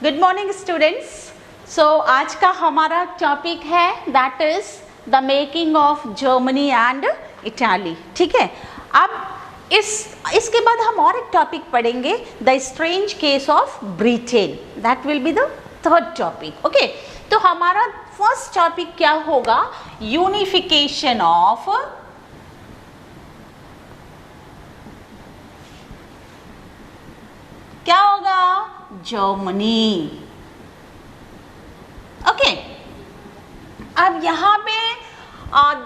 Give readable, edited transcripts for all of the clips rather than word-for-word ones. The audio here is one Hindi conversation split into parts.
Good morning students. सो आज का हमारा टॉपिक है that is the making of Germany and Italy. ठीक है, अब इसके बाद हम और एक टॉपिक पढ़ेंगे, the strange case of Britain. That will be the third topic. Okay, तो हमारा फर्स्ट टॉपिक क्या होगा? यूनिफिकेशन ऑफ क्या होगा? जर्मनी। ओके, अब यहां पे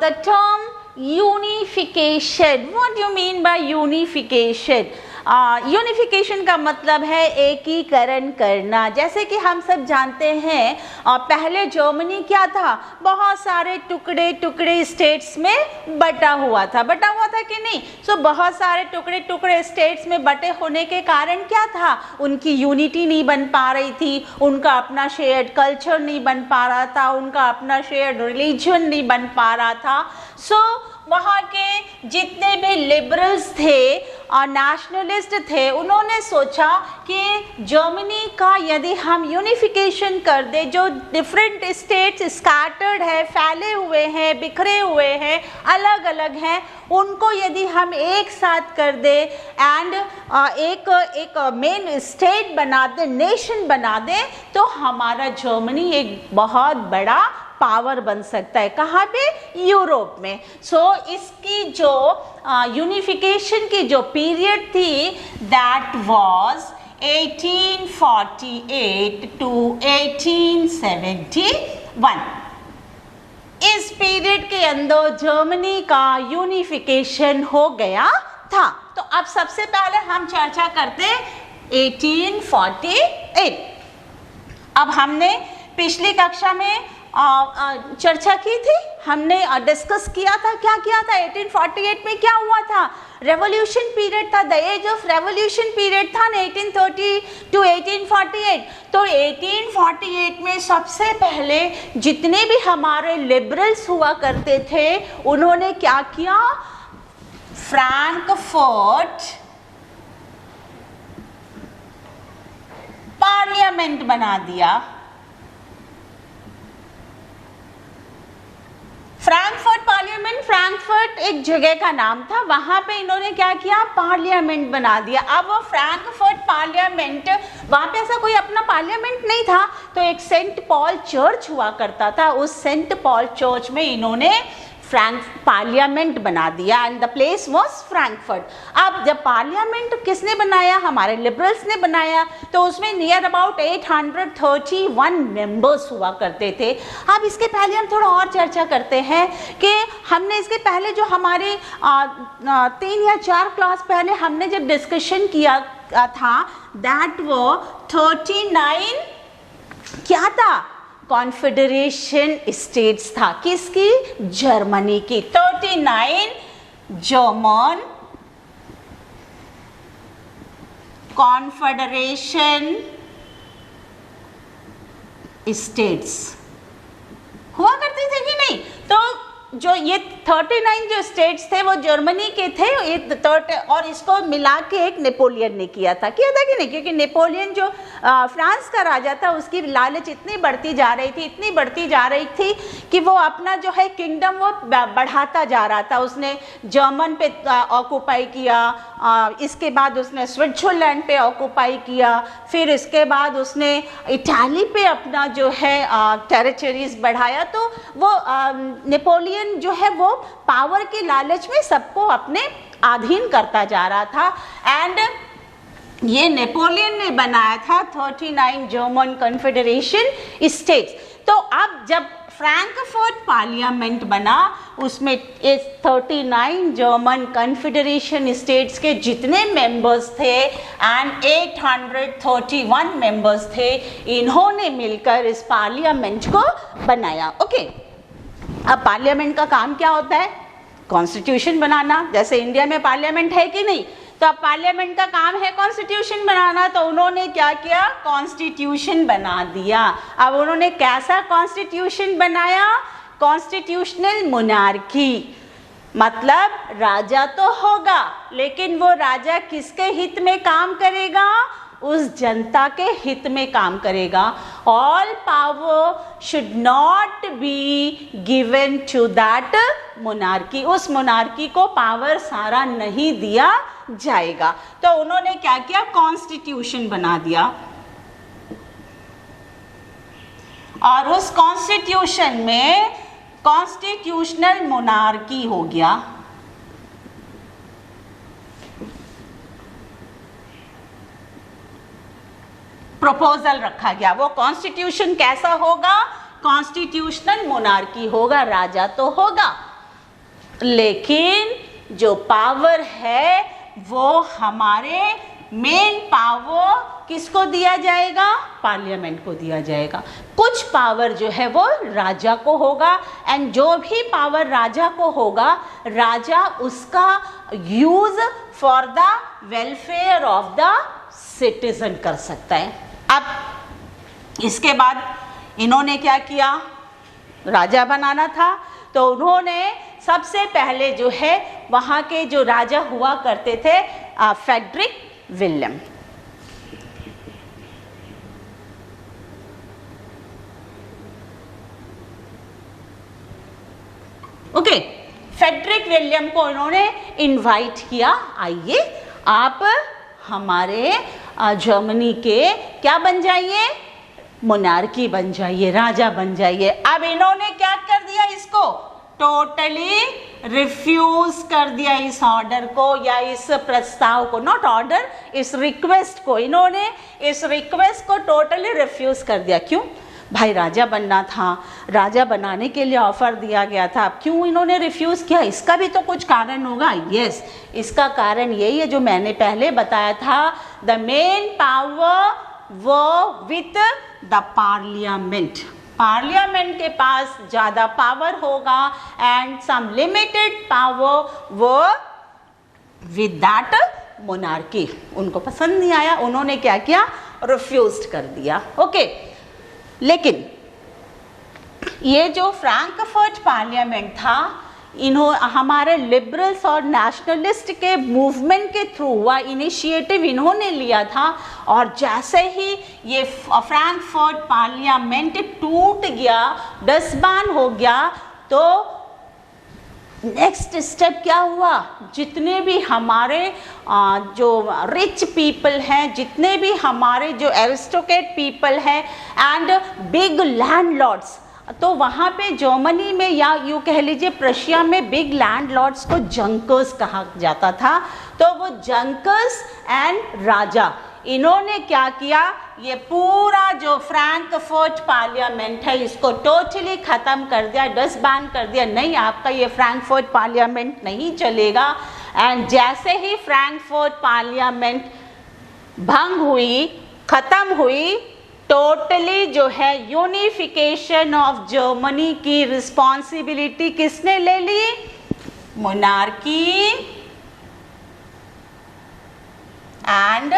the term unification, what you mean by unification? Unification का मतलब है एकीकरण करना। जैसे कि हम सब जानते हैं पहले जर्मनी क्या था? बहुत सारे टुकड़े टुकड़े स्टेट्स में बटा हुआ था कि नहीं? सो बहुत सारे टुकड़े टुकड़े स्टेट्स में बटे होने के कारण क्या था? उनकी यूनिटी नहीं बन पा रही थी, उनका अपना शेयर्ड कल्चर नहीं बन पा रहा था, उनका अपना शेयर्ड रिलीजन नहीं बन पा रहा था। सो वहाँ के जितने भी लिबरल्स थे और नेशनलिस्ट थे, उन्होंने सोचा कि जर्मनी का यदि हम यूनिफिकेशन कर दे, जो डिफरेंट स्टेट्स स्कैटर्ड है, फैले हुए हैं, बिखरे हुए हैं, अलग अलग हैं, उनको यदि हम एक साथ कर दे एंड एक मेन स्टेट बना दे, नेशन बना दे, तो हमारा जर्मनी एक बहुत बड़ा पावर बन सकता है। कहाँ पे? यूरोप में। सो इसकी जो यूनिफिकेशन की जो पीरियड थी दैट वाज 1848 to 1871। इस पीरियड के अंदर जर्मनी का यूनिफिकेशन हो गया था। तो अब सबसे पहले हम चर्चा करते 1848। अब हमने पिछली कक्षा में चर्चा की थी, हमने डिस्कस किया था। क्या किया था? 1848 में क्या हुआ था? रेवोल्यूशन पीरियड था, the age of revolution period था ना, 1830 टू 1848। तो 1848 में सबसे पहले जितने भी हमारे लिबरल्स हुआ करते थे, उन्होंने क्या किया? फ्रैंकफर्ट पार्लियामेंट बना दिया। फ्रैंकफर्ट पार्लियामेंट, फ्रैंकफर्ट एक जगह का नाम था, वहां पे इन्होंने क्या किया? पार्लियामेंट बना दिया। अब वो फ्रैंकफर्ट पार्लियामेंट, वहां पे ऐसा कोई अपना पार्लियामेंट नहीं था, तो एक सेंट पॉल चर्च हुआ करता था, उस सेंट पॉल चर्च में इन्होंने पार्लियामेंट बना दिया and the place was Frankfurt. अब जब पार्लियामेंट किसने बनाया? हमारे लिबरल्स ने बनाया, तो उसमें नियर अबाउट 831 मेंबर्स हुआ करते थे। अब इसके पहले हम थोड़ा और चर्चा करते हैं कि हमने इसके पहले जो हमारे 3 या 4 क्लास पहले हमने जब डिस्कशन किया था दैट वो 39 क्या था? कॉन्फेडरेशन स्टेट्स था। किसकी? जर्मनी की। 39 जर्मन कॉन्फेडरेशन स्टेट्स हुआ करते थे कि नहीं? तो जो ये 39 जो स्टेट्स थे वो जर्मनी के थे, और इसको मिला के एक नेपोलियन ने किया था कि नहीं? क्योंकि नेपोलियन जो फ्रांस का राजा था, उसकी लालच इतनी बढ़ती जा रही थी कि वो अपना जो है किंगडम वो बढ़ाता जा रहा था। उसने जर्मन पे ऑक्यूपाई किया, इसके बाद उसने स्विट्जरलैंड पे ऑक्यूपाई किया, फिर इसके बाद उसने इटाली पे अपना जो है टेरिटरीज बढ़ाया। तो वो नेपोलियन जो है वो पावर के लालच में सबको अपने अधीन करता जा रहा था एंड ये नेपोलियन ने बनाया था 39 जर्मन कॉन्फेडरेशन स्टेट्स। तो अब जब फ्रैंकफर्ट पार्लियामेंट बना, उसमें 39 जर्मन कॉन्फेडरेशन स्टेट्स के जितने मेंबर्स थे एंड 831 मेंबर्स थे, इन्होंने मिलकर इस पार्लियामेंट को बनाया। ओके, अब पार्लियामेंट का काम क्या होता है? कॉन्स्टिट्यूशन बनाना। जैसे इंडिया में पार्लियामेंट है कि नहीं, तो अब पार्लियामेंट का काम है कॉन्स्टिट्यूशन बनाना। तो उन्होंने क्या किया? कॉन्स्टिट्यूशन बना दिया। अब उन्होंने कैसा कॉन्स्टिट्यूशन बनाया? कॉन्स्टिट्यूशनल मोनार्की, मतलब राजा तो होगा, लेकिन वो राजा किसके हित में काम करेगा? उस जनता के हित में काम करेगा। All power should not be given to that monarchy, उस मोनार्की को पावर सारा नहीं दिया जाएगा। तो उन्होंने क्या किया, कॉन्स्टिट्यूशन बना दिया और उस कॉन्स्टिट्यूशन में कॉन्स्टिट्यूशनल मोनार्की हो गया। प्रपोजल रखा गया, वो कॉन्स्टिट्यूशन कैसा होगा, कॉन्स्टिट्यूशनल मोनार्की होगा, राजा तो होगा लेकिन जो पावर है वो हमारे मेन पावर किसको दिया जाएगा, पार्लियामेंट को दिया जाएगा। कुछ पावर जो है वो राजा को होगा एंड जो भी पावर राजा को होगा, राजा उसका use for the welfare of the citizen कर सकता है। अब इसके बाद इन्होंने क्या किया, राजा बनाना था तो उन्होंने सबसे पहले जो है वहाँ के जो राजा हुआ करते थे Frederick William, okay, Frederick William को उन्होंने इनवाइट किया, आइए आप हमारे जर्मनी के क्या बन जाइए, मोनार्की बन जाइए, राजा बन जाइए। अब इन्होंने क्या कर दिया, इसको टोटली रिफ्यूज कर दिया, इस ऑर्डर को या इस प्रस्ताव को, नॉट ऑर्डर, इस रिक्वेस्ट को, इन्होंने इस रिक्वेस्ट को टोटली रिफ्यूज कर दिया। क्यों भाई, राजा बनना था, राजा बनाने के लिए ऑफर दिया गया था, अब क्यों इन्होंने रिफ्यूज किया, इसका भी तो कुछ कारण होगा। यस, इसका कारण यही है जो मैंने पहले बताया था, द मेन पावर वो विथ द पार्लियामेंट, पार्लियामेंट के पास ज़्यादा पावर होगा एंड सम लिमिटेड पावर वो विद दैट मोनार्की। उनको पसंद नहीं आया, उन्होंने क्या किया, रिफ्यूज कर दिया। ओके, लेकिन ये जो फ्रैंकफर्ट पार्लियामेंट था, हमारे लिबरल्स और नेशनलिस्ट के मूवमेंट के थ्रू हुआ, इनिशिएटिव इन्होंने लिया था और जैसे ही ये फ्रैंकफर्ट पार्लियामेंट टूट गया, डिसबैंड हो गया, तो नेक्स्ट स्टेप क्या हुआ, जितने भी हमारे जो रिच पीपल हैं, जितने भी हमारे जो एरिस्टोक्रेट पीपल हैं एंड बिग लैंडलॉर्ड्स, तो वहाँ पे जर्मनी में या यूँ कह लीजिए प्रशिया में बिग लैंडलॉर्ड्स को जंकर्स कहा जाता था। तो वो जंकर्स एंड राजा, इन्होंने क्या किया, ये पूरा जो फ्रैंकफर्ट पार्लियामेंट है इसको टोटली ख़त्म कर दिया, डिसबैंड कर दिया। नहीं, आपका ये फ्रैंकफर्ट पार्लियामेंट नहीं चलेगा। एंड जैसे ही फ्रैंकफर्ट पार्लियामेंट भंग हुई, ख़त्म हुई, टोटली जो है यूनिफिकेशन ऑफ जर्मनी की रिस्पॉन्सिबिलिटी किसने ले ली, मोनार्की एंड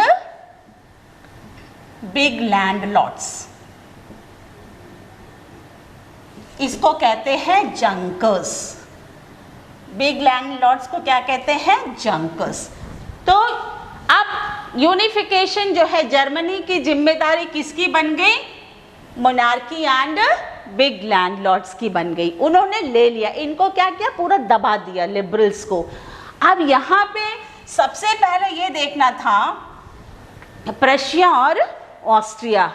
बिग लैंडलॉर्ड्स। इसको कहते हैं जंकर्स, बिग लैंडलॉर्ड्स को क्या कहते हैं, जंकर्स। तो अब यूनिफिकेशन जो है जर्मनी की जिम्मेदारी किसकी बन गई, मोनार्की एंड बिग लैंडलॉर्ड्स की बन गई। उन्होंने ले लिया, इनको क्या किया, पूरा दबा दिया लिबरल्स को। अब यहाँ पे सबसे पहले ये देखना था, प्रशिया और ऑस्ट्रिया,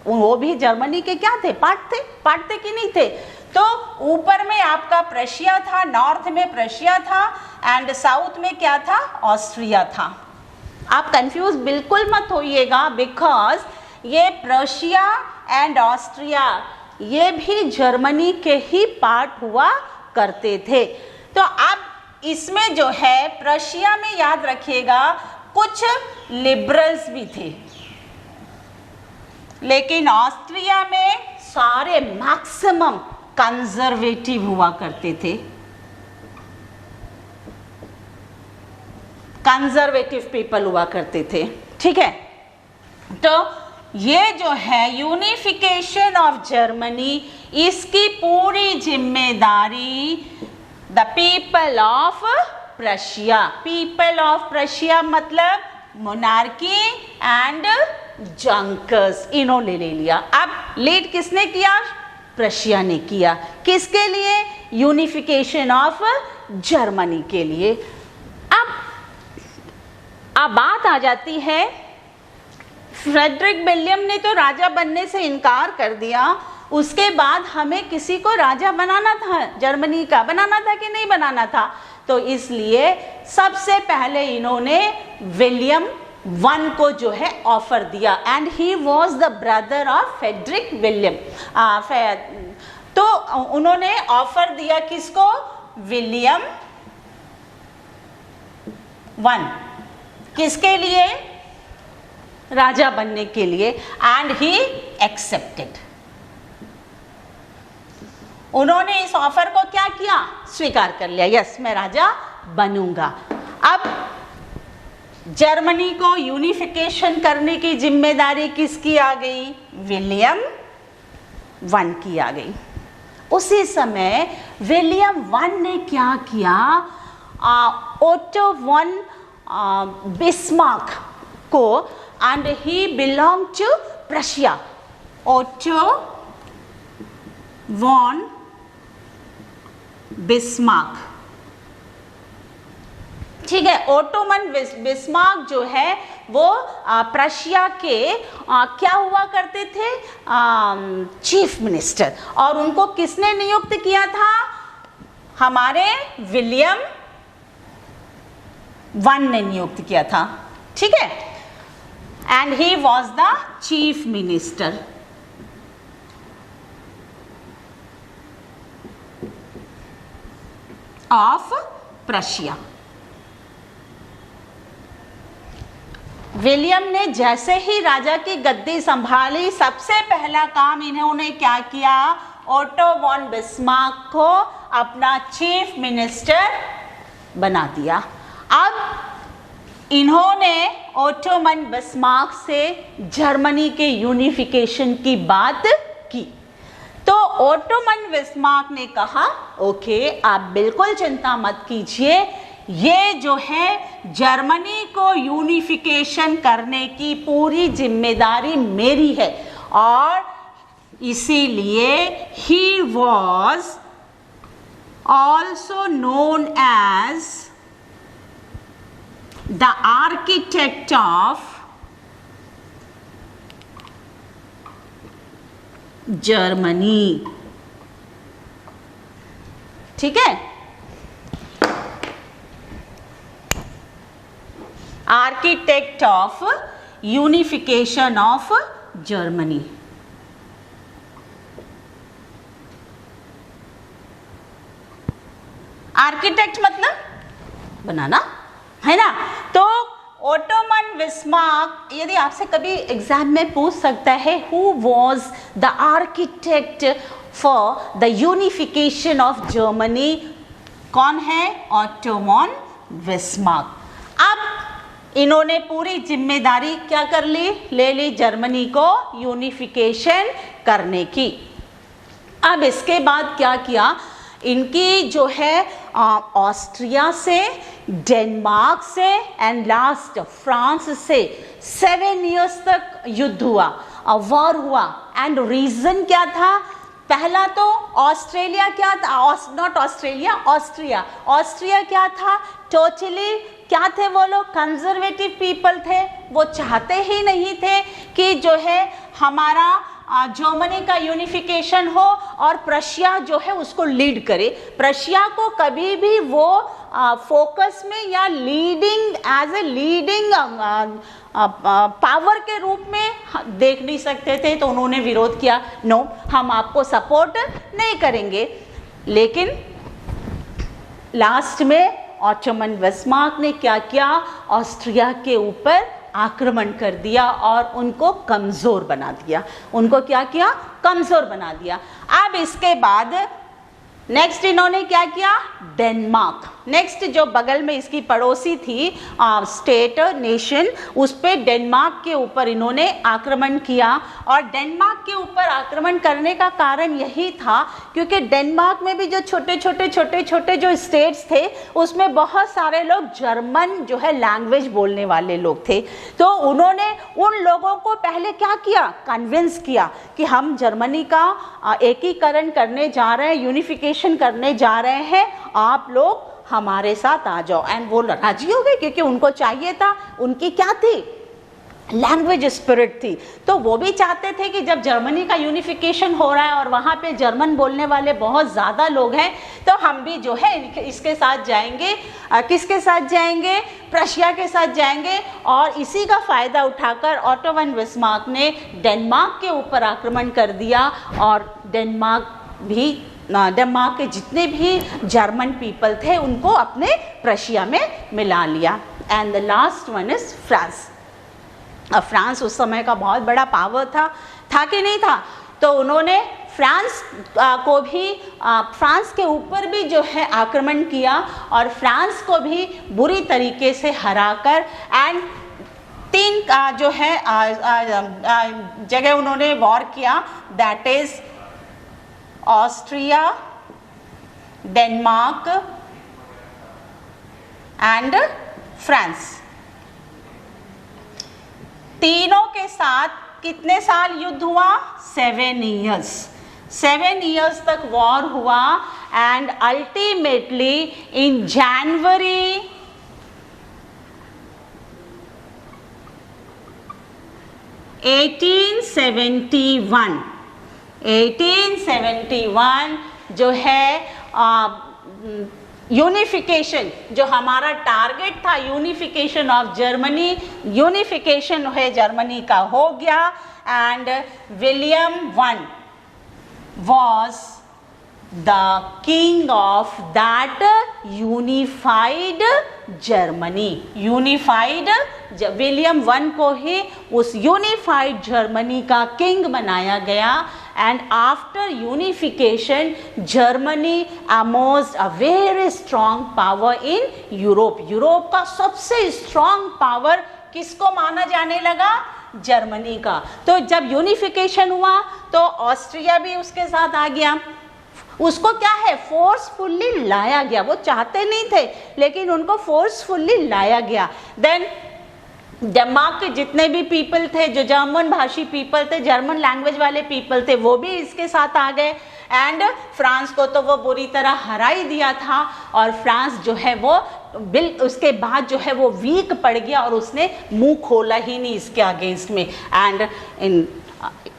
वो भी जर्मनी के क्या थे, पार्ट थे कि नहीं थे। तो ऊपर में आपका प्रशिया था, नॉर्थ में प्रशिया था एंड साउथ में क्या था, ऑस्ट्रिया था। आप कंफ्यूज बिल्कुल मत होइएगा, बिकॉज ये प्रशिया एंड ऑस्ट्रिया ये भी जर्मनी के ही पार्ट हुआ करते थे। तो अब इसमें जो है प्रशिया में याद रखिएगा कुछ लिबरल्स भी थे, लेकिन ऑस्ट्रिया में सारे मैक्सिमम कंजर्वेटिव हुआ करते थे, कंजर्वेटिव पीपल हुआ करते थे। ठीक है, तो ये जो है यूनिफिकेशन ऑफ जर्मनी, इसकी पूरी जिम्मेदारी the people of Prussia, people of Prussia मतलब मोनार्की एंड जंकर्स इन्होंने ले लिया। अब लीड किसने किया? प्रशिया ने किया। किसके लिए? यूनिफिकेशन ऑफ जर्मनी के लिए। अब बात आ जाती है, फ्रेडरिक विलियम ने तो राजा बनने से इनकार कर दिया, उसके बाद हमें किसी को राजा बनाना था, जर्मनी का बनाना था कि नहीं बनाना था? तो इसलिए सबसे पहले इन्होंने विलियम वन को जो है ऑफर दिया, and he was the brother of Frederick William. तो उन्होंने ऑफर दिया किसको? William one. किसके लिए? राजा बनने के लिए, एंड ही एक्सेप्टेड। उन्होंने इस ऑफर को क्या किया? स्वीकार कर लिया, यस मैं राजा बनूंगा। अब जर्मनी को यूनिफिकेशन करने की जिम्मेदारी किसकी आ गई? विलियम वन की आ गई। उसी समय विलियम वन ने क्या किया? ओटो वन बिस्मार्क को, and he belong to Prussia. Otto von Bismarck, ठीक है। ओटोमन बिस्मार्क जो है वो प्रशिया के क्या हुआ करते थे? Chief minister. और उनको किसने नियुक्त किया था? हमारे विलियम वन ने नियुक्त किया था, ठीक है। And he was the chief minister. Of Prussia. William ने जैसे ही राजा की गद्दी संभाली, सबसे पहला काम इन्होंने क्या किया? ओटो वॉन बिस्मार्क को अपना चीफ मिनिस्टर बना दिया। अब इन्होंने ओटोमन बिस्मार्क से जर्मनी के यूनिफिकेशन की बात की। तो ओटोमन बिस्मार्क ने कहा, ओके आप बिल्कुल चिंता मत कीजिए, ये जो है जर्मनी को यूनिफिकेशन करने की पूरी जिम्मेदारी मेरी है। और इसीलिए he was also known as the architect of Germany, ठीक है। Architect of unification of Germany. Architect मतलब बनाना, है ना। तो ओटोमन बिस्मार्क, यदि आपसे कभी एग्जाम में पूछ सकता है who was the architect for the unification of Germany, कौन है? Ottoman Bismarck. अब इन्होंने पूरी जिम्मेदारी क्या कर ली? ले ली जर्मनी को यूनिफिकेशन करने की। अब इसके बाद क्या किया? इनकी जो है ऑस्ट्रिया से, डेनमार्क से एंड लास्ट फ्रांस से 7 इयर्स तक युद्ध हुआ, वॉर हुआ। एंड रीजन क्या था? पहला तो ऑस्ट्रेलिया क्या था? Not Australia, Austria. ऑस्ट्रिया क्या था? टोटली क्या थे वो लोग? कंजर्वेटिव पीपल थे। वो चाहते ही नहीं थे कि जो है हमारा जर्मनी का यूनिफिकेशन हो और प्रशिया जो है उसको लीड करे। प्रशिया को कभी भी वो फोकस में या leading as a leading power के रूप में देख नहीं सकते थे। तो उन्होंने विरोध किया, नो हम आपको सपोर्ट नहीं करेंगे। लेकिन लास्ट में ओटोमन बिस्मार्क ने क्या किया? ऑस्ट्रिया के ऊपर आक्रमण कर दिया और उनको कमजोर बना दिया। उनको क्या किया? कमजोर बना दिया। अब इसके बाद नेक्स्ट इन्होंने क्या किया? डेनमार्क। नेक्स्ट जो बगल में इसकी पड़ोसी थी स्टेट नेशन, उस पे डेनमार्क के ऊपर इन्होंने आक्रमण किया। और डेनमार्क के ऊपर आक्रमण करने का कारण यही था क्योंकि डेनमार्क में भी जो छोटे छोटे जो स्टेट्स थे उसमें बहुत सारे लोग जर्मन जो है लैंग्वेज बोलने वाले लोग थे। तो उन्होंने उन लोगों को पहले क्या किया, कन्विंस किया कि हम जर्मनी का एकीकरण करने जा रहे हैं, यूनिफिकेशन करने जा रहे हैं, आप लोग हमारे साथ आ जाओ। एंड वो राजी हो गए क्योंकि उनको चाहिए था, उनकी क्या थी, लैंग्वेज स्पिरिट थी। तो वो भी चाहते थे कि जब जर्मनी का यूनिफिकेशन हो रहा है और वहाँ पे जर्मन बोलने वाले बहुत ज़्यादा लोग हैं तो हम भी जो है इसके साथ जाएंगे। किसके साथ जाएंगे, प्रशिया के साथ जाएंगे। और इसी का फ़ायदा उठाकर ऑटो वन बिस्मार्क ने डेनमार्क के ऊपर आक्रमण कर दिया और डेनमार्क के जितने भी जर्मन पीपल थे उनको अपने प्रशिया में मिला लिया। And the last one is France. अब फ्रांस उस समय का बहुत बड़ा पावर था कि नहीं था, तो उन्होंने फ्रांस को भी फ्रांस के ऊपर भी जो है आक्रमण किया और फ्रांस को भी बुरी तरीके से हराकर एंड 3 जो है जगह उन्होंने वॉर किया, that is Austria, Denmark and France. तीनों के साथ कितने साल युद्ध हुआ, 7 इयर्स। 7 इयर्स तक वॉर हुआ एंड अल्टीमेटली इन जनवरी 1871 जो है यूनिफिकेशन, जो हमारा टारगेट था यूनिफिकेशन ऑफ जर्मनी, यूनिफिकेशन है जर्मनी का हो गया। And William one was the king of that unified Germany. Unified William one को ही उस यूनिफाइड जर्मनी का किंग बनाया गया। And after unification Germany emerged a very strong power in Europe. Europe का सबसे स्ट्रॉन्ग पावर किसको माना जाने लगा, जर्मनी का। तो जब यूनिफिकेशन हुआ तो ऑस्ट्रिया भी उसके साथ आ गया। उसको क्या है, फोर्सफुली लाया गया। वो चाहते नहीं थे लेकिन उनको फोर्सफुली लाया गया। देन डेनमार्क के जितने भी पीपल थे, जो जर्मन भाषी पीपल थे, जर्मन लैंग्वेज वाले पीपल थे, वो भी इसके साथ आ गए। एंड फ्रांस को तो वो बुरी तरह हरा ही दिया था और फ्रांस जो है वो उसके बाद जो है वो वीक पड़ गया और उसने मुंह खोला ही नहीं इसके अगेंस्ट में। And in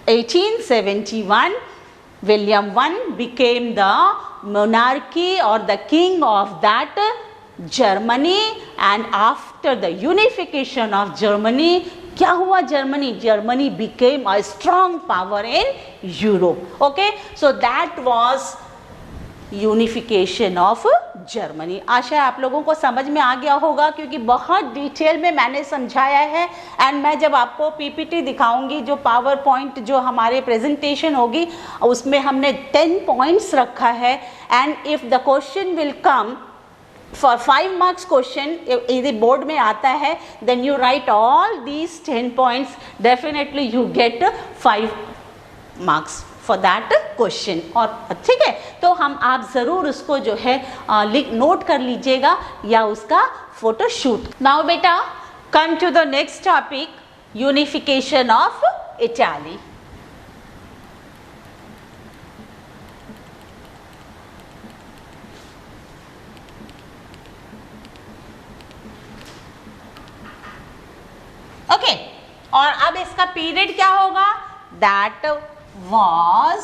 1871 William I became the monarchy or the king of that Germany. And after the unification of Germany, क्या हुआ, Germany became a strong power in Europe. Okay, so that was unification of Germany. आशा है आप लोगों को समझ में आ गया होगा क्योंकि बहुत डिटेल में मैंने समझाया है। एंड मैं जब आपको पीपीटी दिखाऊंगी, जो पावर पॉइंट जो हमारे प्रेजेंटेशन होगी, उसमें हमने 10 पॉइंट्स रखा है। And if the question will come for 5 marks question, यदि बोर्ड में आता है, then you write all these 10 points, definitely you get 5 marks for that question. और ठीक है, तो आप ज़रूर उसको जो है नोट कर लीजिएगा या उसका फोटो शूट। नाउ बेटा come to the next topic, unification of Italy. Okay, और अब इसका पीरियड क्या होगा, दैट was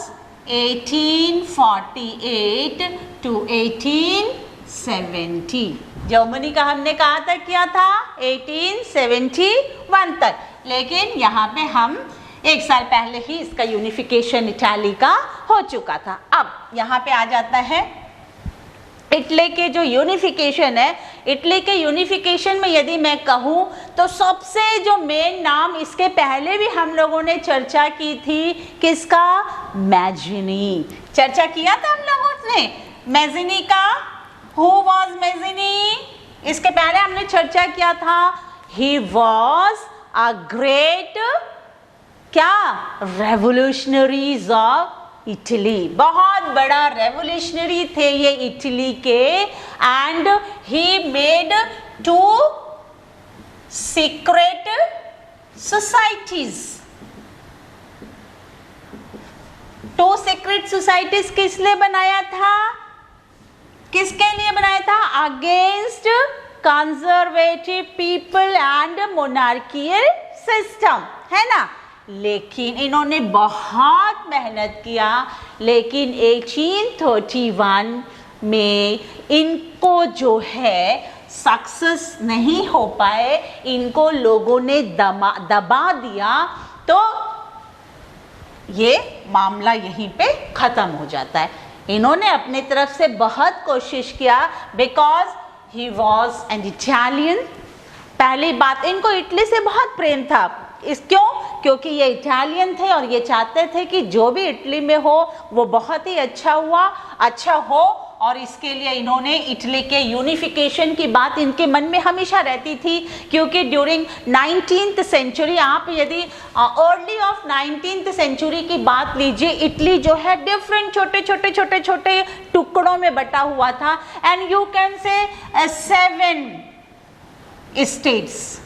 1848 to 1870। जर्मनी का हमने कहाँ तक किया था, 1871 तक, लेकिन यहाँ पे हम 1 साल पहले ही इसका यूनिफिकेशन इटाली का हो चुका था। अब यहाँ पे आ जाता है इटली के जो यूनिफिकेशन है। इटली के यूनिफिकेशन में यदि मैं कहूँ तो सबसे जो मेन नाम, इसके पहले भी हम लोगों ने चर्चा की थी, किसका, मैजिनी। चर्चा किया था हम लोगों ने मैजिनी का। Who was Mazzini? इसके पहले हमने चर्चा किया था, ही वॉज अ ग्रेट क्या, रेवोल्यूशनरीज ऑफ इटली, बहुत बड़ा रेवोल्यूशनरी थे ये इटली के, and he made 2 secret societies. 2 secret societies किस लिए बनाया था, किसके लिए बनाया था? Against conservative people and monarchial system, है ना। लेकिन इन्होंने बहुत मेहनत किया, लेकिन 1831 में इनको जो है सक्सेस नहीं हो पाए, इनको लोगों ने दबा दिया, तो ये मामला यहीं पे खत्म हो जाता है। इन्होंने अपनी तरफ से बहुत कोशिश किया, because he was an Italian. पहली बात, इनको इटली से बहुत प्रेम था, क्योंकि ये इटालियन थे और ये चाहते थे कि जो भी इटली में हो वो बहुत ही अच्छा हो, और इसके लिए इन्होंने इटली के यूनिफिकेशन की बात इनके मन में हमेशा रहती थी, क्योंकि ड्यूरिंग 19th सेंचुरी, आप यदि अर्ली ऑफ 19th सेंचुरी की बात लीजिए, इटली जो है डिफरेंट छोटे टुकड़ों में बटा हुआ था, and you can say 7 states,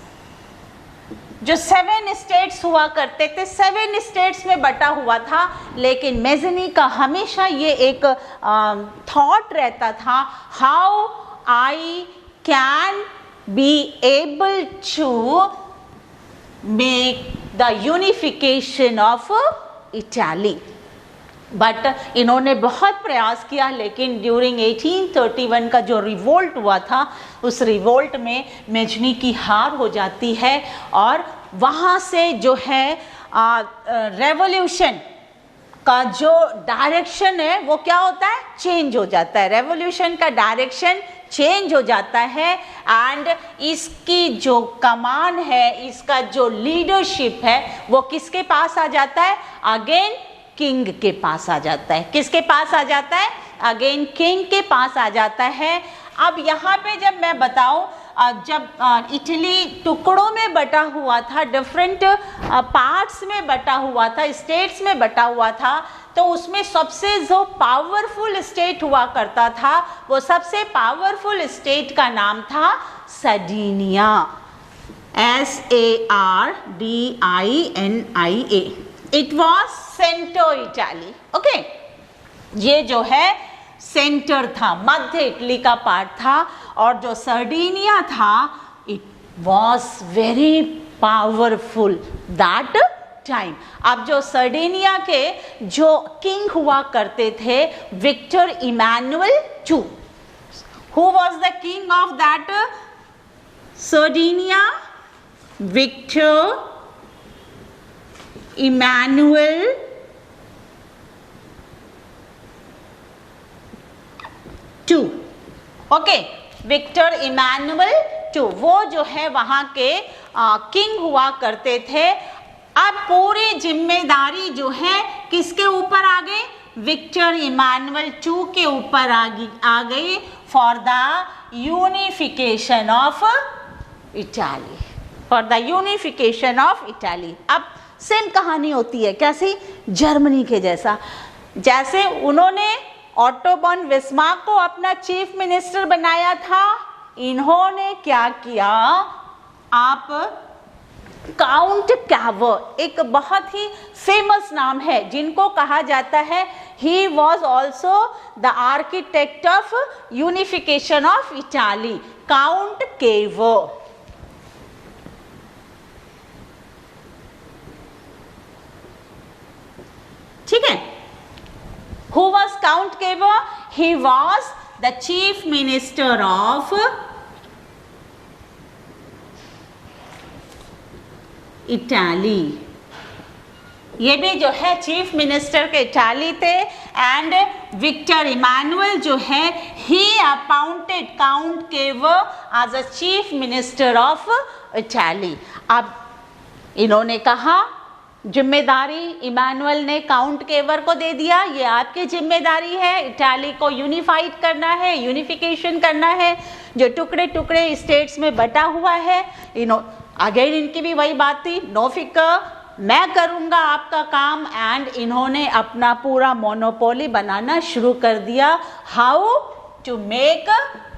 जो 7 स्टेट्स हुआ करते थे, 7 स्टेट्स में बटा हुआ था। लेकिन मेज़नी का हमेशा ये एक थॉट रहता था, how I can be able to make the unification of Italy. But इन्होंने बहुत प्रयास किया, लेकिन ड्यूरिंग 1831 का जो रिवोल्ट हुआ था, उस रिवोल्ट में मेज़नी की हार हो जाती है, और वहाँ से जो है रेवोल्यूशन का जो डायरेक्शन है वो क्या होता है, चेंज हो जाता है। रेवोल्यूशन का डायरेक्शन चेंज हो जाता है, एंड इसकी जो कमान है, इसका जो लीडरशिप है, वो किसके पास आ जाता है? अगेन किंग के पास आ जाता है। किसके पास आ जाता है? अगेन किंग के पास आ जाता है। अब यहाँ पे जब मैं बताऊँ, जब इटली टुकड़ों में बटा हुआ था, डिफरेंट पार्ट्स में बटा हुआ था, स्टेट्स में बटा हुआ था, तो उसमें सबसे जो पावरफुल स्टेट हुआ करता था, वो सबसे पावरफुल स्टेट का नाम था Sardinia, SARDINIA। It was centre Italy, okay. ये जो है सेंटर था, मध्य इटली का पार्ट था, और जो सर्डिनिया था, it was very powerful that time. अब जो सर्डिनिया के जो किंग हुआ करते थे, Victor Emmanuel II। Who was the king of that Sardinia? Victor Emmanuel II, okay. Victor Emmanuel II, वो जो है वहाँ के किंग हुआ करते थे। अब पूरी जिम्मेदारी जो है किसके ऊपर आ गई? विक्टर इमैनुअल II के ऊपर आ गई, for the unification of Italy, for the unification of Italy. अब सेम कहानी होती है, कैसी? जर्मनी के जैसा। जैसे उन्होंने ऑटो बॉन बिस्मार्क को अपना चीफ मिनिस्टर बनाया था, इन्होंने क्या किया? आप काउंट कैवर, एक बहुत ही फेमस नाम है, जिनको कहा जाता है he was also the architect of unification of Italy, count Cavour. ठीक है। Who was Count Cavour? He was the chief minister of Italy. ये भी जो है चीफ मिनिस्टर के इटाली थे, एंड विक्टर इमैनुअल जो है, he appointed Count Cavour as a chief minister of Italy. अब इन्होंने कहा जिम्मेदारी इमानुअल ने काउंट केवर को दे दिया, ये आपकी जिम्मेदारी है, इटाली को यूनिफाइड करना है, यूनिफिकेशन करना है, जो टुकड़े टुकड़े स्टेट्स में बटा हुआ है। अगेन इनकी भी वही बात थी, नो फिकर, मैं करूँगा आपका काम, एंड इन्होंने अपना पूरा मोनोपोली बनाना शुरू कर दिया। How to make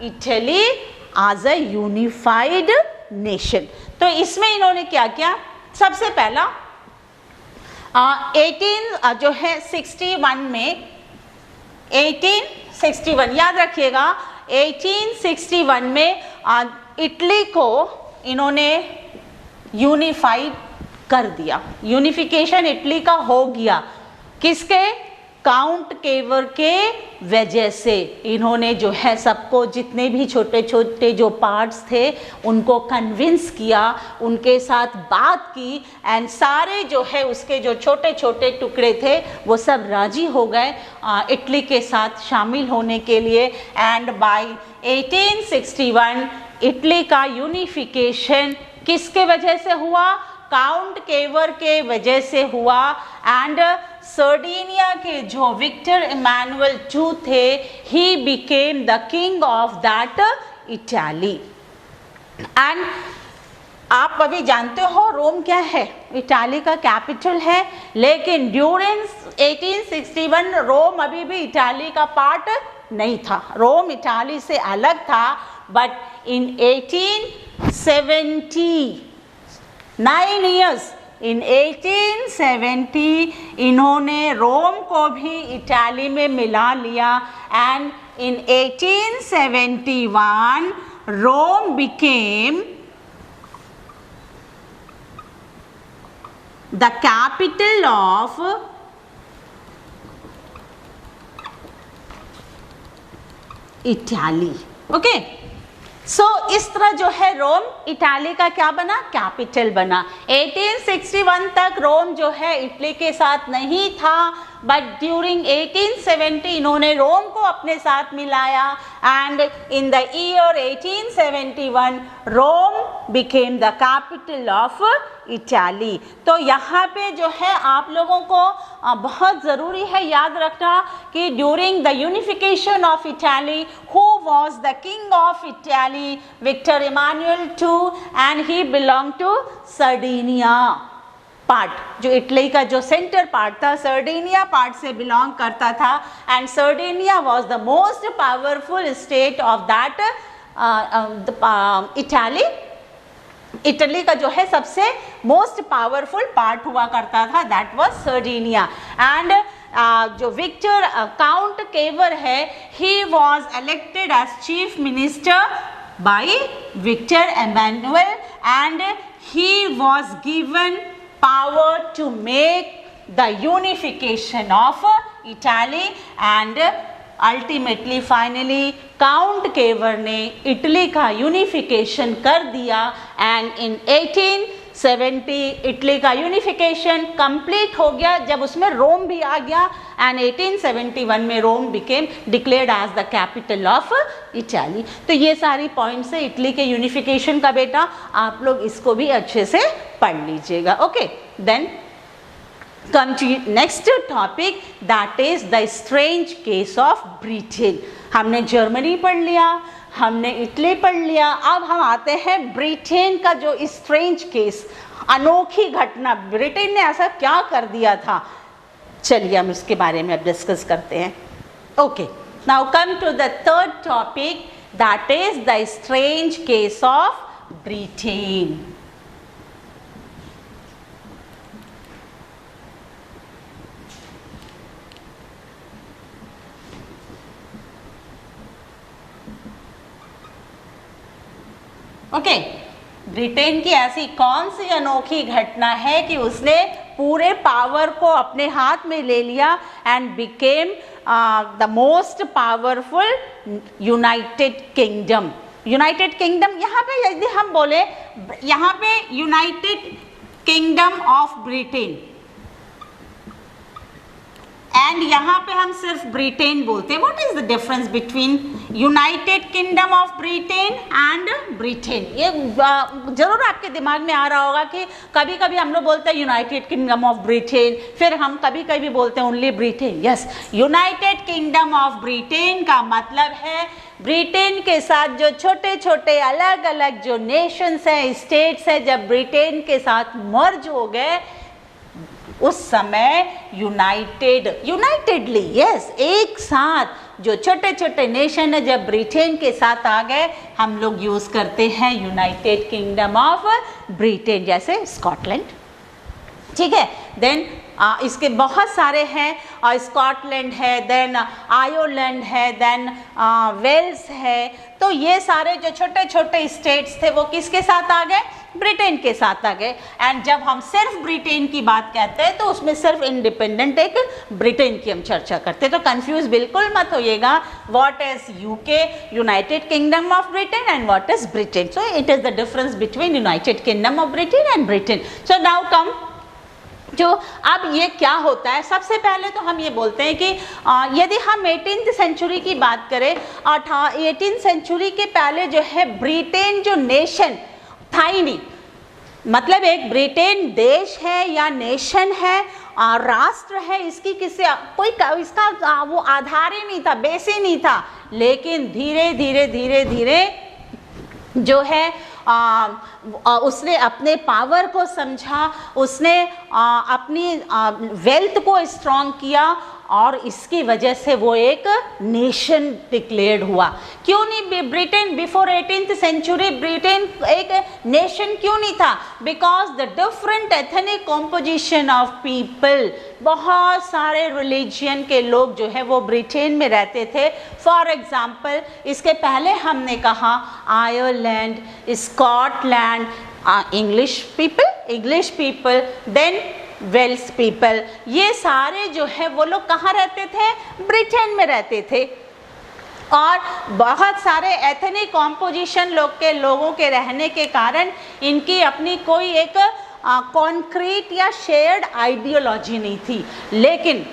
Italy as a unified nation. तो इसमें इन्होंने क्या किया, सबसे पहला 1861 में 1861 याद रखिएगा, 1861 में इटली को इन्होंने यूनिफाइड कर दिया। यूनिफिकेशन इटली का हो गया, किसके, काउंट केवर के वजह से। इन्होंने जो है सबको, जितने भी छोटे छोटे जो पार्ट्स थे उनको कन्विंस किया, उनके साथ बात की, एंड सारे जो है उसके जो छोटे छोटे टुकड़े थे वो सब राजी हो गए इटली के साथ शामिल होने के लिए। एंड बाय 1861 इटली का यूनिफिकेशन किसके वजह से हुआ, काउंट केवर के वजह से हुआ। एंड सर्डिनिया के जो विक्टर इमानुअल II थे, he became the king of that Italy. And आप अभी जानते हो रोम क्या है, इटाली का कैपिटल है, लेकिन ड्यूरिंग 1861 रोम अभी भी इटाली का पार्ट नहीं था, रोम इटाली से अलग था। बट इन 9 years, in 1870 इन्होंने रोम को भी इटाली में मिला लिया। And in 1871 Rome became the capital of Italy. Okay, so इस तरह जो है रोम इटाली का क्या बना, कैपिटल बना। 1861 तक रोम जो है इटली के साथ नहीं था, बट ड्यूरिंग 1870 इन्होंने रोम को अपने साथ मिलाया। And in the year 1871 Rome became the capital of Italy. तो यहाँ पे जो है आप लोगों को बहुत ज़रूरी है याद रखना कि during the unification of Italy, who was the king of Italy, Victor Emmanuel II, and he belong to Sardinia part, जो इटली का जो सेंटर पार्ट था सर्डिनिया पार्ट से बिलोंग करता था। And Sardinia was the most powerful state of that Italy. Italy का जो है सबसे मोस्ट पावरफुल पार्ट हुआ करता था, दैट वाज सर्डिनिया। एंड जो विक्टर काउंट केवर है, he was elected as chief minister by Victor Emmanuel, and he was given power to make the unification of Italy, and ultimately finally Count Cavour ने इटली का यूनिफिकेशन कर दिया। एंड इन 1870 इटली का यूनिफिकेशन कंप्लीट हो गया, जब उसमें रोम भी आ गया। एंड 1871 में Rome became declared as the capital of Italy. तो ये सारी पॉइंट्स है इटली के यूनिफिकेशन का बेटा, आप लोग इसको भी अच्छे से पढ़ लीजिएगा। Okay, then come to next topic, that is the strange case of Britain। हमने जर्मनी पढ़ लिया, हमने इटली पढ़ लिया, अब हम आते हैं ब्रिटेन का जो स्ट्रेंज केस, अनोखी घटना, ब्रिटेन ने ऐसा क्या कर दिया था, चलिए हम इसके बारे में अब डिस्कस करते हैं। Okay, now come to the third topic, that is the strange case of Britain. Okay, Britain की ऐसी कौन सी अनोखी घटना है कि उसने पूरे पावर को अपने हाथ में ले लिया and became the most powerful United kingdom. United kingdom, यहाँ पे यदि हम बोले, यहाँ पे United Kingdom of Britain, and यहाँ पे हम सिर्फ ब्रिटेन बोलते हैं. What is the difference between United Kingdom of Britain and Britain? ये जरूर आपके दिमाग में आ रहा होगा कि कभी कभी हम लोग बोलते हैं यूनाइटेड किंगडम ऑफ ब्रिटेन, फिर हम कभी कभी बोलते हैं only Britain. Yes, United Kingdom of Britain का मतलब है ब्रिटेन के साथ जो छोटे छोटे अलग अलग जो नेशंस हैं, स्टेट्स हैं, जब ब्रिटेन के साथ मर्ज हो गए उस समय यूनाइटेडली यस एक साथ जो छोटे छोटे नेशन है जब ब्रिटेन के साथ आ गए, हम लोग यूज करते हैं यूनाइटेड किंगडम ऑफ ब्रिटेन, जैसे स्कॉटलैंड. ठीक है, देन इसके बहुत सारे हैं, स्कॉटलैंड है, देन आयरलैंड है, देन वेल्स है. तो ये सारे जो छोटे छोटे स्टेट्स थे वो किसके साथ आ गए? ब्रिटेन के साथ आ गए. एंड जब हम सिर्फ ब्रिटेन की बात कहते हैं तो उसमें सिर्फ इंडिपेंडेंट एक ब्रिटेन की हम चर्चा करते हैं. तो कंफ्यूज बिल्कुल मत होइएगा. What is UK, United Kingdom of Britain, and what is Britain. So it is the difference between United Kingdom of Britain and Britain. So now come जो अब ये क्या होता है. सबसे पहले तो हम ये बोलते हैं कि यदि हम 18th सेंचुरी की बात करें, 18th सेंचुरी के पहले जो है ब्रिटेन जो नेशन था ही नहीं. मतलब एक ब्रिटेन देश है या नेशन है, राष्ट्र है, इसकी किसी कोई इसका वो आधार ही नहीं था, बेस ही नहीं था. लेकिन धीरे धीरे धीरे धीरे जो है उसने अपने पावर को समझा, उसने अपनी वेल्थ को स्ट्रॉन्ग किया और इसकी वजह से वो एक नेशन डिक्लेयर्ड हुआ. क्यों नहीं Britain before 18th century Britain एक नेशन क्यों नहीं था? Because the different ethnic composition of people, बहुत सारे रिलीजियन के लोग जो है वो ब्रिटेन में रहते थे. फॉर एग्जाम्पल इसके पहले हमने कहा Ireland, Scotland, English people, then Wales people, ये सारे जो है वो लोग कहाँ रहते थे? ब्रिटेन में रहते थे. और बहुत सारे एथनिक कॉम्पोजिशन लोगों के रहने के कारण इनकी अपनी कोई एक कॉन्क्रीट या शेयर्ड आइडियोलॉजी नहीं थी. लेकिन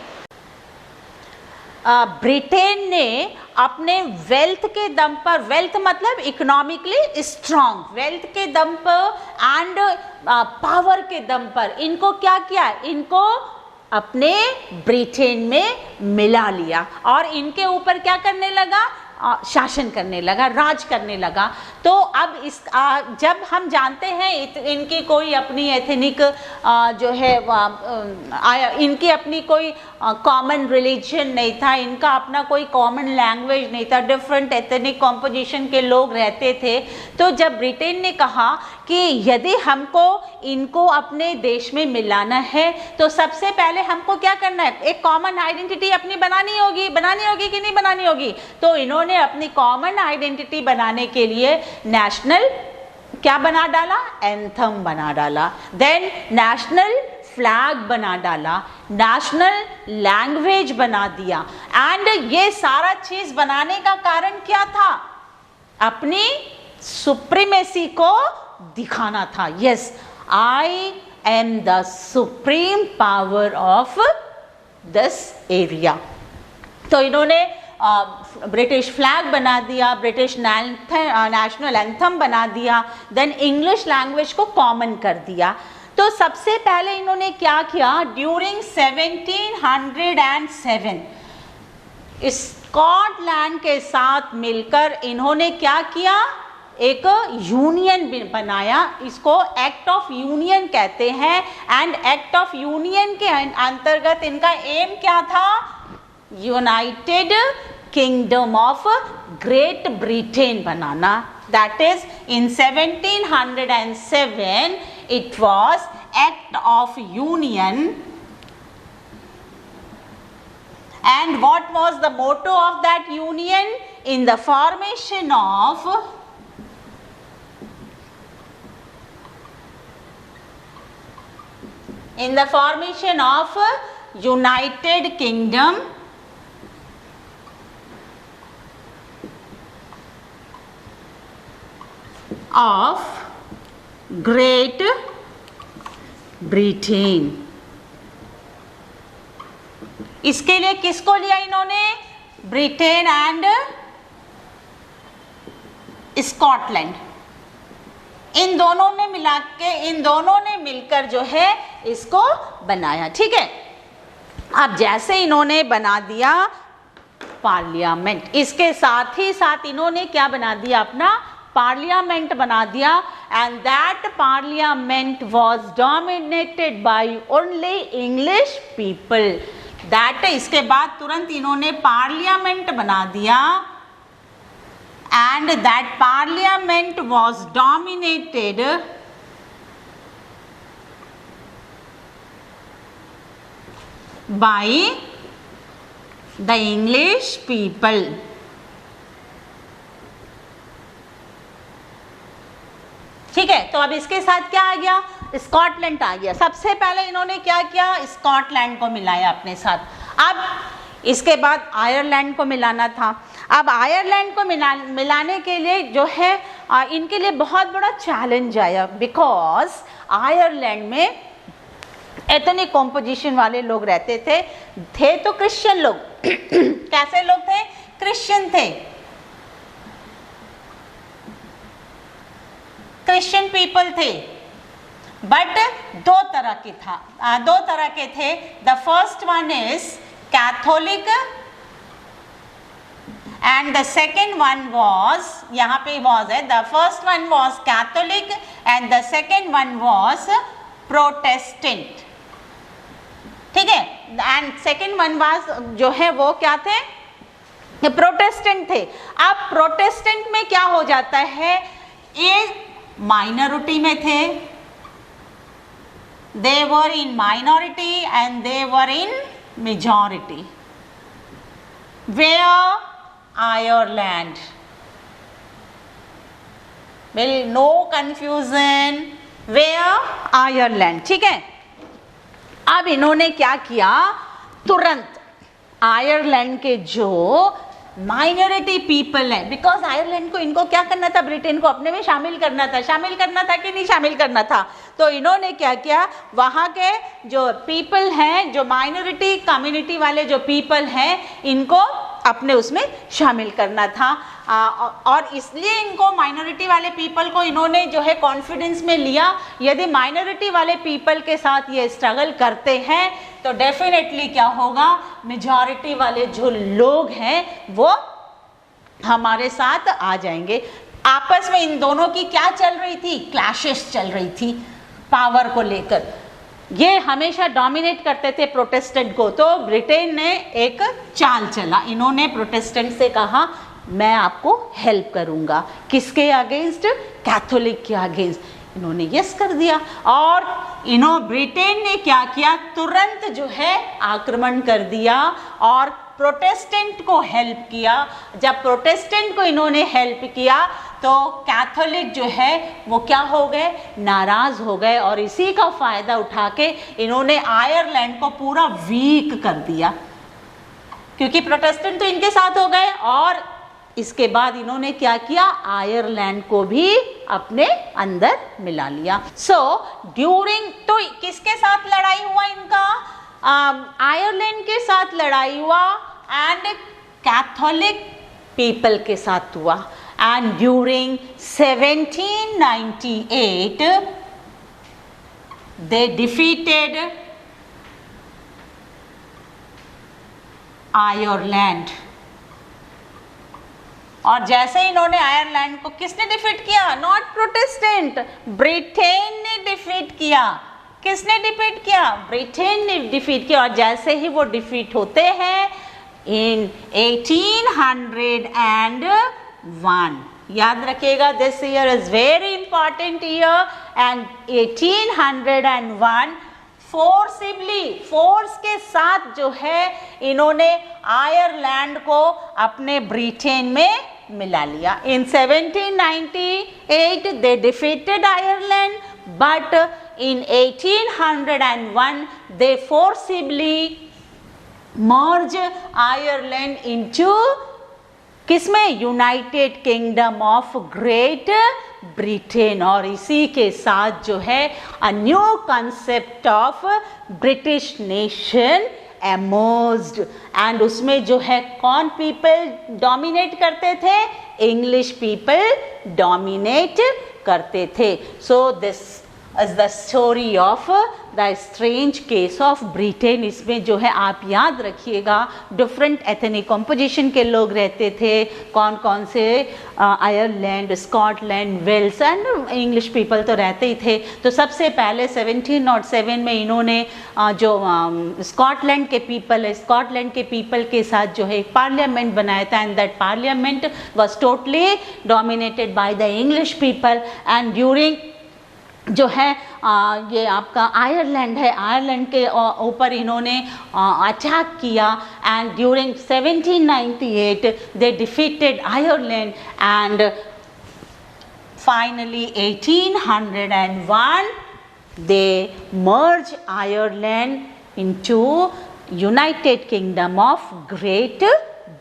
ब्रिटेन ने अपने वेल्थ के दम पर, वेल्थ मतलब इकोनॉमिकली स्ट्रॉन्ग, वेल्थ के दम पर एंड पावर के दम पर इनको क्या किया? इनको अपने ब्रिटेन में मिला लिया और इनके ऊपर क्या करने लगा? शासन करने लगा, राज करने लगा. तो अब इस जब हम जानते हैं इनकी कोई अपनी एथनिक जो है इनकी अपनी कोई कॉमन रिलीजन नहीं था, इनका अपना कोई कॉमन लैंग्वेज नहीं था, डिफरेंट एथनिक कॉम्पोजिशन के लोग रहते थे. तो जब ब्रिटेन ने कहा कि यदि हमको इनको अपने देश में मिलाना है तो सबसे पहले हमको क्या करना है? एक कॉमन आइडेंटिटी अपनी बनानी होगी कि नहीं बनानी होगी? तो इन्होंने अपनी कॉमन आइडेंटिटी बनाने के लिए नेशनल क्या बना डाला? एंथम बना डाला. देन नेशनल फ्लैग बना डाला, नेशनल लैंग्वेज बना दिया. एंड ये सारा चीज बनाने का कारण क्या था? अपनी सुप्रीमेसी को दिखाना था. Yes, I am the supreme power of this area. तो इन्होंने ब्रिटिश फ्लैग बना दिया, ब्रिटिश नेशनल एंथम बना दिया, देन इंग्लिश लैंग्वेज को कॉमन कर दिया. तो सबसे पहले इन्होंने क्या किया? ड्यूरिंग 1707 स्कॉटलैंड के साथ मिलकर इन्होंने क्या किया? एक यूनियन बनाया. इसको एक्ट ऑफ यूनियन कहते हैं. एंड एक्ट ऑफ यूनियन के अंतर्गत इनका एम क्या था? United Kingdom of Great Britain banana. That is in 1707 it was act of union. And what was the motto of that union? In the formation of United Kingdom of Great Britain. इसके लिए किसको लिया इन्होंने? ब्रिटेन एंड स्कॉटलैंड, इन दोनों ने मिला के, इन दोनों ने मिलकर जो है इसको बनाया। ठीक है, अब जैसे इन्होंने बना दिया पार्लियामेंट, इसके साथ ही साथ इन्होंने क्या बना दिया? अपना पार्लियामेंट बना दिया। And that parliament was dominated by only English people. That, इसके बाद तुरंत इन्होंने पार्लियामेंट बना दिया। And that parliament was dominated by the English people. ठीक है, तो अब इसके साथ क्या आ गया? स्कॉटलैंड आ गया। सबसे पहले इन्होंने क्या किया? स्कॉटलैंड को मिलाया अपने साथ। अब इसके बाद आयरलैंड को मिलाना था। अब आयरलैंड को मिलाने के लिए जो है इनके लिए बहुत बड़ा चैलेंज आया, बिकॉज आयरलैंड में इतने कॉम्पोजिशन वाले लोग रहते थे तो क्रिश्चियन लोग कैसे लोग थे? क्रिश्चियन थे, क्रिश्चियन पीपल थे। बट दो तरह के थे। The first one is Catholic and the second one was, यहाँ पे वॉज है, the first one was Catholic and the second one was Protestant. ठीक है, एंड सेकेंड वन वॉज जो है वो क्या थे? प्रोटेस्टेंट थे। अब प्रोटेस्टेंट में क्या हो जाता है? ये माइनॉरिटी में थे, they were in minority and they were in majority. Where? Ireland. Well, no confusion. Where? Ireland. ठीक है, अब इन्होंने क्या किया? तुरंत आयरलैंड के जो माइनॉरिटी पीपल है, बिकॉज आयरलैंड को इनको क्या करना था? ब्रिटेन को अपने में शामिल करना था कि नहीं शामिल करना था? तो इन्होंने क्या किया? वहाँ के जो पीपल हैं, जो माइनॉरिटी कम्युनिटी वाले जो पीपल हैं, इनको अपने उसमें शामिल करना था। और इसलिए इनको माइनॉरिटी वाले पीपल को इन्होंने जो है कॉन्फिडेंस में लिया। यदि माइनॉरिटी वाले पीपल के साथ ये स्ट्रगल करते हैं तो डेफिनेटली क्या होगा? मेजॉरिटी वाले जो लोग हैं वो हमारे साथ आ जाएंगे। आपस में इन दोनों की क्या चल रही थी? क्लैशेस चल रही थी पावर को लेकर। ये हमेशा डोमिनेट करते थे प्रोटेस्टेंट को, तो ब्रिटेन ने एक चाल चला, इन्होंने प्रोटेस्टेंट से कहा मैं आपको हेल्प करूंगा। किसके अगेंस्ट? कैथोलिक के अगेंस्ट। इन्होंने यस कर दिया और ब्रिटेन ने क्या किया? तुरंत जो है आक्रमण कर दिया और प्रोटेस्टेंट को हेल्प किया। जब प्रोटेस्टेंट को इन्होंने हेल्प किया तो कैथोलिक जो है वो क्या हो गए? नाराज हो गए और इसी का फायदा उठा के इन्होंने आयरलैंड को पूरा वीक कर दिया, क्योंकि प्रोटेस्टेंट तो इनके साथ हो गए और इसके बाद इन्होंने क्या किया? आयरलैंड को भी अपने अंदर मिला लिया। ड्यूरिंग, तो किसके साथ लड़ाई हुआ इनका? आयरलैंड के साथ लड़ाई हुआ एंड कैथोलिक पीपल के साथ हुआ। And during 1798 they defeated Ireland. और जैसे इन्होंने आयरलैंड को, किसने डिफीट किया? नॉट प्रोटेस्टेंट, ब्रिटेन ने डिफीट किया। किसने डिफीट किया? ब्रिटेन ने डिफीट किया। और जैसे ही वो डिफीट होते हैं इन 1801, याद रखिएगा, this year is very important year, and 1801 force के साथ जो है इन्होंने आयरलैंड को अपने ब्रिटेन में मिला लिया। In 1798 they defeated Ireland, but in 1801 they forcibly merge Ireland into किसमें? United Kingdom of Great Britain. और इसी के साथ जो है a new concept of British nation emerged and उसमें जो है कौन people dominate करते थे? English people dominate करते थे. So this is the story of the strange case of Britain. इसमें जो है आप याद रखिएगा different ethnic composition के लोग रहते थे, कौन कौन से Ireland, Scotland, Wales and English people तो रहते ही थे. तो सबसे पहले 1707 में इन्होंने जो स्कॉटलैंड के पीपल है, स्कॉटलैंड के पीपल के साथ जो है पार्लियामेंट बनाया था and that parliament was totally dominated by the English people. And during जो है ये आपका आयरलैंड है, आयरलैंड के ऊपर इन्होंने अटैक किया and during 1798 they defeated Ireland and finally 1801 they merge Ireland into United Kingdom of Great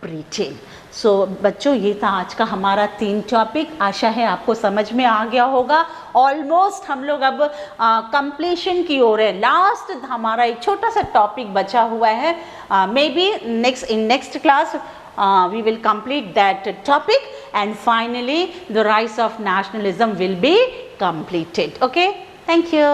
Britain. So बच्चों ये था आज का हमारा 3 टॉपिक. आशा है आपको समझ में आ गया होगा. ऑलमोस्ट हम लोग अब कंप्लीशन की ओर है. लास्ट हमारा एक छोटा सा टॉपिक बचा हुआ है. May be next class we will complete that topic and finally the rise of nationalism will be completed. Okay, thank you.